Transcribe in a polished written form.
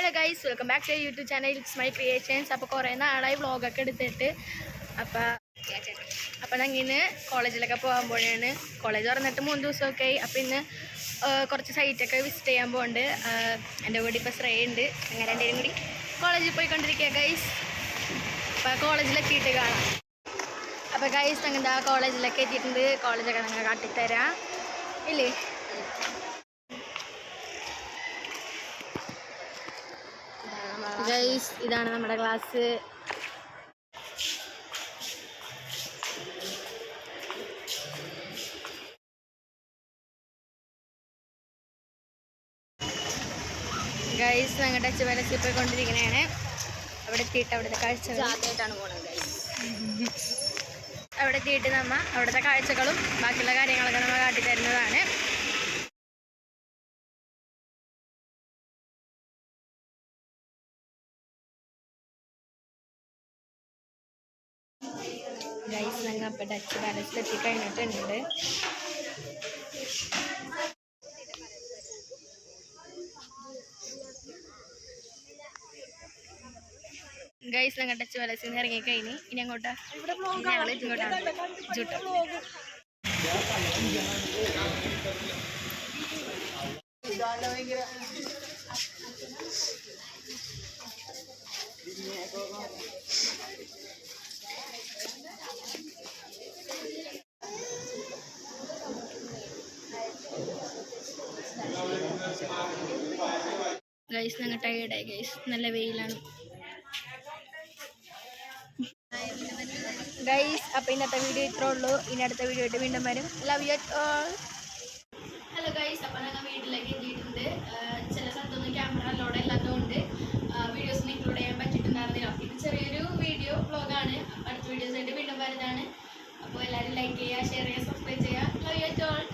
Hello guys, welcome back to YouTube channel it's my creations. അപ്പോൾ കുറേ നാളായി വ്ളോഗൊക്കെ എടുത്തിട്ട് അപ്പോൾ ഞങ്ങൾ ഇന്ന് കോളേജിലൊക്കെ പോകാൻ പോവുകയാണ്. കോളേജ് തുറന്നിട്ട് 3 ദിവസമൊക്കെ ആയി. അപ്പോൾ ഇന്ന് കുറച്ച് സൈറ്റൊക്കെ വിസിറ്റ് ചെയ്യാൻ പോകുന്നുണ്ട്. എൻ്റെ കൂടെ ഇപ്പോൾ ശ്രേ ഉണ്ട്. അങ്ങനെ രണ്ടുപേരും കൂടി കോളേജിൽ പോയിക്കൊണ്ടിരിക്കുക ഗൈസ്. അപ്പോൾ കോളേജിലെത്തിയിട്ട് കാണാം. അപ്പോൾ ഗൈസ് ഞങ്ങൾ എന്താ കോളേജിലൊക്കെ എത്തിയിട്ടുണ്ട്. കോളേജൊക്കെ ഞങ്ങൾ കാട്ടിത്തരാം ഇല്ലേ. ഗൈസ് ഇതാണ് നമ്മുടെ ക്ലാസ്. ഗൈസ് ഞങ്ങൾ ടച്ച് പാലസിൽ പോയിക്കൊണ്ടിരിക്കുന്നതാണ്. അവിടെ എത്തിയിട്ട് അവിടുത്തെ കാഴ്ചകളായിട്ടാണ് പോകുന്നത് ഗൈസ്. അവിടെ എത്തിയിട്ട് നമ്മ അവിടുത്തെ കാഴ്ചകളും ബാക്കിയുള്ള കാര്യങ്ങളൊക്കെ നമ്മൾ കാട്ടിത്തരുന്നതാണ്. ഗൈസ് ഞങ്ങൾ അപ്പോൾ ടച്ച് പാലസിൽ എത്തിക്കഴിഞ്ഞിട്ടുണ്ട്. ഗൈസ് ഞങ്ങൾ ടച്ച് പാലസിൽ നിന്ന് ഇറങ്ങിക്കഴിഞ്ഞ് ഇനി അങ്ങോട്ടാ ഞങ്ങൾ ഇങ്ങോട്ടാണ് ജൂട്ടോ. ഗൈസ് ഞങ്ങൾ ടയേർഡായി ഗൈസ്, നല്ല വെയിലാണ് ഗൈസ്. അപ്പോൾ ഇന്നത്തെ വീഡിയോ ഇത്രേ ഉള്ളൂ. ഇനി അടുത്ത വീഡിയോ ആയിട്ട് വീണ്ടും വരും. Love you all. Hello guys, അപ്പോൾ ഞങ്ങൾ വീട്ടിലേക്ക് എത്തിയിട്ടുണ്ട്. ചില സ്ഥലത്തൊന്നും ക്യാമറ അലോഡ് ഇല്ലാത്തതുകൊണ്ട് വീഡിയോസിന് ഇൻക്ലൂഡ് ചെയ്യാൻ പറ്റിയിട്ടുണ്ടായിരുന്നില്ല. ഇത് ചെറിയൊരു വീഡിയോ വ്ളോഗാണ്. അപ്പോൾ അടുത്ത വീഡിയോസായിട്ട് വീണ്ടും വരുന്നതാണ്. അപ്പോൾ എല്ലാവരും ലൈക്ക് ചെയ്യുക, ഷെയർ ചെയ്യുക, സബ്സ്ക്രൈബ് ചെയ്യുക. Love you all.